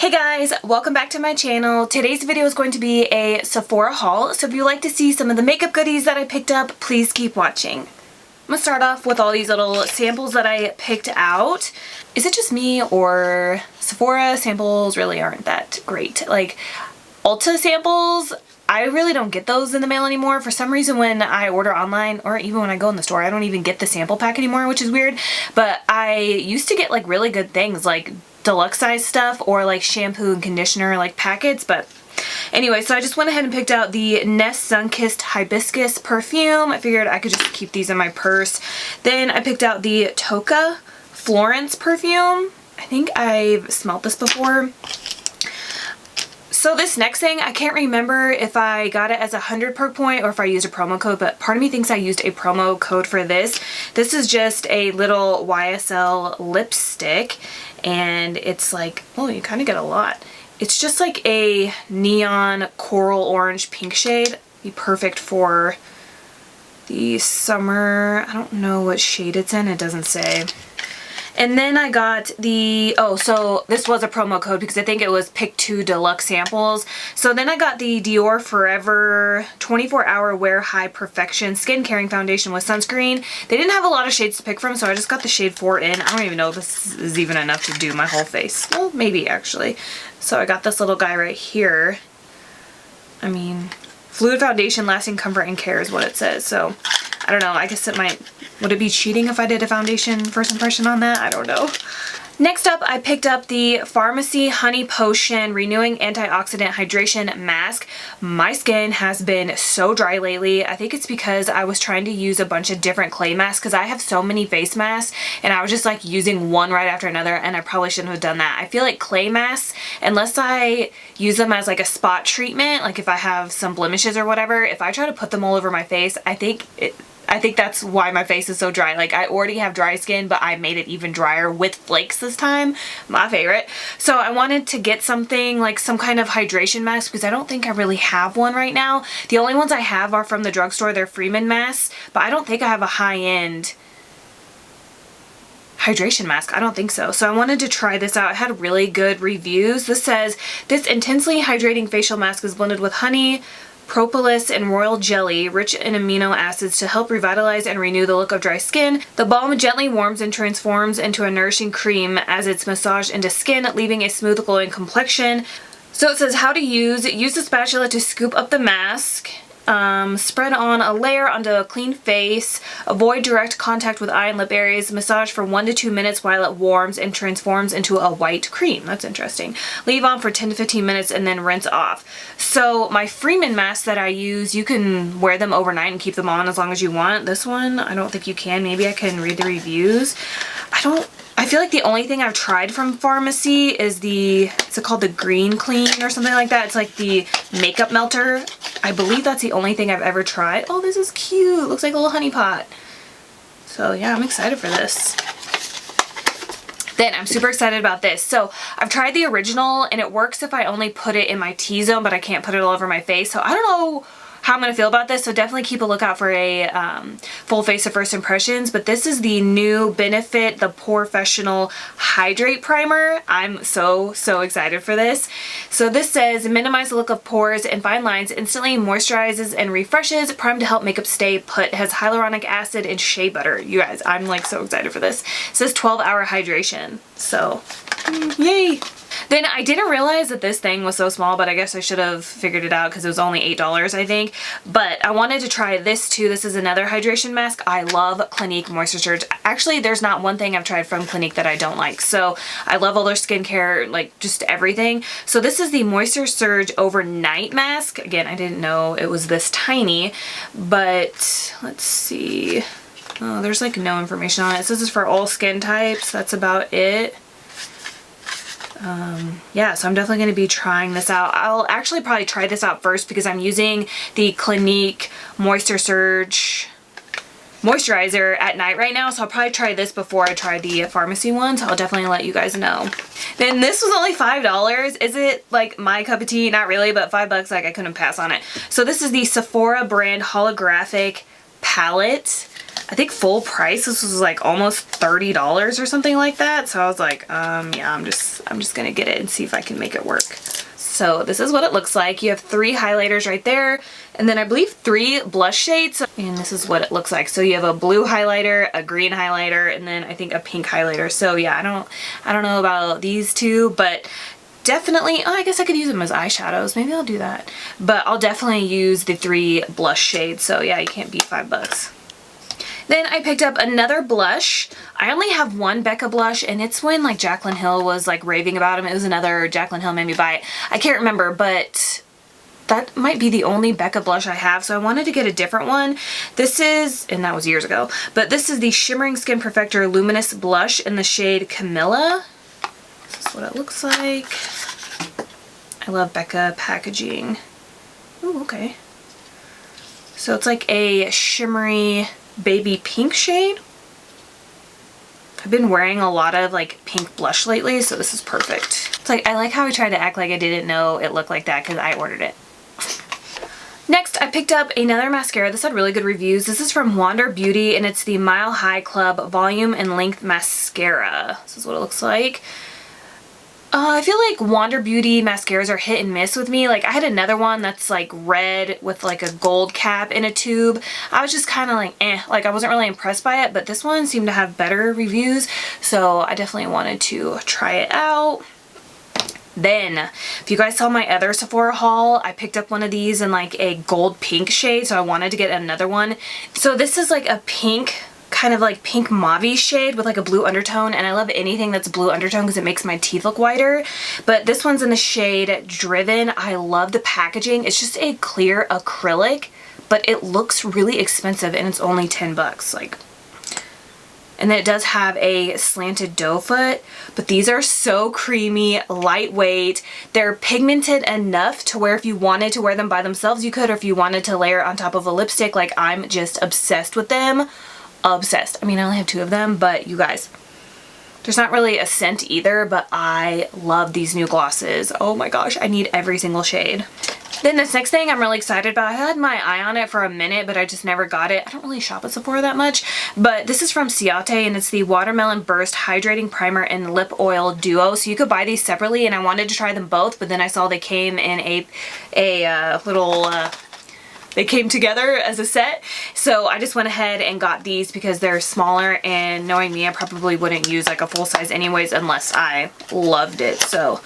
Hey guys, welcome back to my channel. Today's video is going to be a Sephora haul, so if you'd like to see some of the makeup goodies that I picked up, please keep watching. I'm gonna start off with all these little samples that I picked out. Is it just me, or Sephora samples really aren't that great? Like Ulta samples, I really don't get those in the mail anymore. For some reason when I order online, or even when I go in the store, I don't even get the sample pack anymore, which is weird. But I used to get like really good things like deluxe size stuff or like shampoo and conditioner like packets. But anyway, so I just went ahead and picked out the Nest Sun-Kissed Hibiscus perfume. I figured I could just keep these in my purse. Then I picked out the Tocca Florence perfume. I think I've smelled this before. So this next thing, I can't remember if I got it as a 100 perk point or if I used a promo code, but part of me thinks I used a promo code for this. This is just a little YSL lipstick, and it's like, oh, you kind of get a lot. It's just like a neon coral orange pink shade. Be perfect for the summer. I don't know what shade it's in. It doesn't say. And then I got the, oh, so this was a promo code because I think it was pick 2 deluxe samples. So then I got the Dior Forever 24-Hour Wear High Perfection Skin Caring Foundation with sunscreen. They didn't have a lot of shades to pick from, so I just got the shade 4 in. I don't even know if this is even enough to do my whole face. Well, maybe actually. So I got this little guy right here. I mean, fluid foundation, lasting comfort and care is what it says. So I don't know, I guess it might, would it be cheating if I did a foundation first impression on that? I don't know. Next up, I picked up the Farmacy Honey Potion Renewing Antioxidant Hydration Mask. My skin has been so dry lately. I think it's because I was trying to use a bunch of different clay masks because I have so many face masks and I was just like using one right after another, and I probably shouldn't have done that. I feel like clay masks, unless I use them as like a spot treatment, like if I have some blemishes or whatever, if I try to put them all over my face, I think that's why my face is so dry. Like I already have dry skin, but I made it even drier with flakes this time. My favorite. So I wanted to get something like some kind of hydration mask because I don't think I really have one right now. The only ones I have are from the drugstore. They're Freeman masks, but I don't think I have a high-end hydration mask. I don't think so. So I wanted to try this out. It had really good reviews. This says, this intensely hydrating facial mask is blended with honey, propolis, and royal jelly, rich in amino acids to help revitalize and renew the look of dry skin. The balm gently warms and transforms into a nourishing cream as it's massaged into skin, leaving a smooth glowing complexion. So it says how to use. Use the spatula to scoop up the mask. Spread on a layer onto a clean face. Avoid direct contact with eye and lip areas. Massage for 1 to 2 minutes while it warms and transforms into a white cream. That's interesting. Leave on for 10 to 15 minutes and then rinse off. So my Freeman masks that I use, you can wear them overnight and keep them on as long as you want. This one, I don't think you can. Maybe I can read the reviews. I feel like the only thing I've tried from Farmacy is is it called the Green Clean or something like that? It's like the makeup melter. I believe that's the only thing I've ever tried. Oh, this is cute. Looks like a little honey pot. So yeah, I'm excited for this. Then I'm super excited about this. So I've tried the original and it works if I only put it in my T-zone, but I can't put it all over my face. So I don't know how I'm going to feel about this, so definitely keep a lookout for a full face of first impressions. But this is the new Benefit, the Porefessional Hydrate Primer. I'm so excited for this. So this says, minimize the look of pores and fine lines, instantly moisturizes and refreshes, primed to help makeup stay put, has hyaluronic acid and shea butter. You guys, I'm like so excited for this. It says 12-hour hydration, so yay. Then I didn't realize that this thing was so small, but I guess I should have figured it out because it was only $8, I think. But I wanted to try this too. This is another hydration mask. I love Clinique Moisture Surge. Actually, there's not one thing I've tried from Clinique that I don't like. So I love all their skincare, like just everything. So this is the Moisture Surge Overnight Mask. Again, I didn't know it was this tiny, but let's see. Oh, there's like no information on it. It says it's for all skin types. That's about it. Yeah, so I'm definitely going to be trying this out. I'll actually probably try this out first because I'm using the Clinique Moisture Surge moisturizer at night right now, so I'll probably try this before I try the Farmacy one, so I'll definitely let you guys know. Then this was only $5. Is it like my cup of tea? Not really, but $5, like I couldn't pass on it. So this is the Sephora brand holographic palette. I think full price, this was like almost $30 or something like that. So I was like, yeah, I'm just gonna get it and see if I can make it work. So this is what it looks like. You have 3 highlighters right there, and then I believe 3 blush shades, and this is what it looks like. So you have a blue highlighter, a green highlighter, and then I think a pink highlighter. So yeah, I don't know about these 2, but definitely, oh, I guess I could use them as eyeshadows. Maybe I'll do that. But I'll definitely use the 3 blush shades. So yeah, you can't beat $5. Then I picked up another blush. I only have one Becca blush, and it's when like Jaclyn Hill was like raving about him. It was another Jaclyn Hill made me buy it. I can't remember, but that might be the only Becca blush I have, so I wanted to get a different one. This is, and that was years ago, but this is the Shimmering Skin Perfector Luminous Blush in the shade Camilla. This is what it looks like. I love Becca packaging. Ooh, okay. So it's like a shimmery baby pink shade. I've been wearing a lot of like pink blush lately, so this is perfect. It's like, I like how I tried to act like I didn't know it looked like that because I ordered it. Next, I picked up another mascara. This had really good reviews. This is from Wander Beauty, and it's the Mile High Club Volume and Length Mascara. This is what it looks like. I feel like Wander Beauty mascaras are hit and miss with me. Like I had another one that's like red with like a gold cap in a tube. I was just kind of like like I wasn't really impressed by it, but this one seemed to have better reviews, so I definitely wanted to try it out. Then, if you guys saw my other Sephora haul, I picked up one of these in like a gold pink shade, so I wanted to get another one. So this is like a pink, kind of like pink mauve shade with like a blue undertone, and I love anything that's blue undertone because it makes my teeth look whiter. But this one's in the shade Driven. I love the packaging. It's just a clear acrylic, but it looks really expensive, and it's only 10 bucks. Like, and then it does have a slanted doe foot, but these are so creamy, lightweight. They're pigmented enough to where if you wanted to wear them by themselves, you could, or if you wanted to layer on top of a lipstick, like I'm just obsessed with them. Obsessed. I mean, I only have 2 of them, but you guys, there's not really a scent either, but I love these new glosses. Oh my gosh, I need every single shade. Then this next thing I'm really excited about. I had my eye on it for a minute, but I just never got it. I don't really shop at Sephora that much, but this is from Ciate, and it's the Watermelon Burst Hydrating Primer and Lip Oil Duo. So you could buy these separately, and I wanted to try them both, but then I saw they came in a little they came together as a set, so I just went ahead and got these because they're smaller, and knowing me, I probably wouldn't use like a full size anyways unless I loved it. So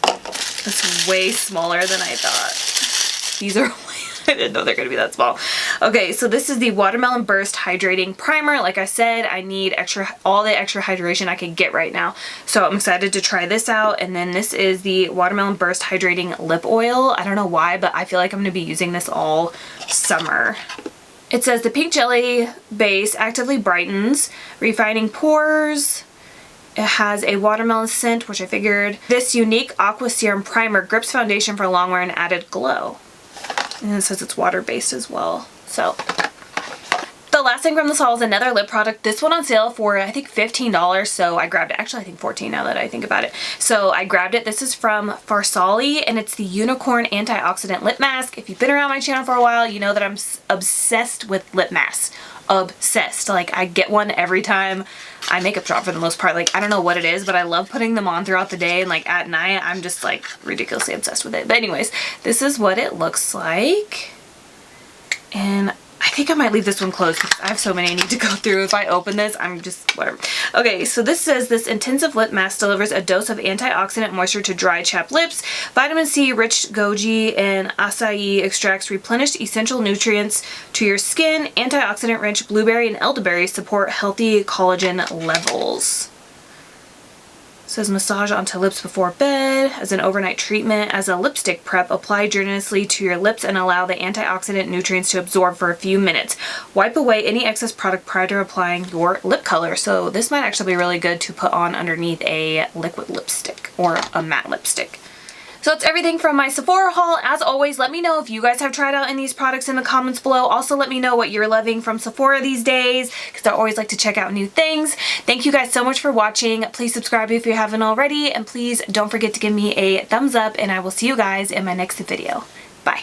it's way smaller than I thought. These are I didn't know they're gonna be that small. Okay, so this is the Watermelon Burst Hydrating Primer. Like I said, I need all the extra hydration I can get right now. So I'm excited to try this out. And then this is the Watermelon Burst Hydrating Lip Oil. I don't know why, but I feel like I'm gonna be using this all summer. It says the pink jelly base actively brightens, refining pores. It has a watermelon scent, which I figured. This unique aqua serum primer grips foundation for long wear and added glow. And it says it's water-based as well. So the last thing from this haul is another lip product. This one on sale for I think $15, so I grabbed it. Actually, I think $14 now that I think about it. So I grabbed it. This is from Farsali, and it's the Unicorn Antioxidant Lip Mask. If you've been around my channel for a while, you know that I'm obsessed with lip masks. Obsessed. Like, I get one every time I makeup shop for the most part. Like, I don't know what it is, but I love putting them on throughout the day, and like at night I'm just like ridiculously obsessed with it. But anyways, this is what it looks like, and I think I might leave this one closed because I have so many I need to go through. If I open this, I'm just whatever. Okay, so this says this intensive lip mask delivers a dose of antioxidant moisture to dry, chapped lips. Vitamin C, rich goji, and acai extracts replenish essential nutrients to your skin. Antioxidant-rich blueberry and elderberry support healthy collagen levels. It says massage onto lips before bed as an overnight treatment. As a lipstick prep, apply generously to your lips and allow the antioxidant nutrients to absorb for a few minutes. Wipe away any excess product prior to applying your lip color. So this might actually be really good to put on underneath a liquid lipstick or a matte lipstick. So that's everything from my Sephora haul. As always, let me know if you guys have tried out any of these products in the comments below. Also, let me know what you're loving from Sephora these days, because I always like to check out new things. Thank you guys so much for watching. Please subscribe if you haven't already, and please don't forget to give me a thumbs up, and I will see you guys in my next video. Bye.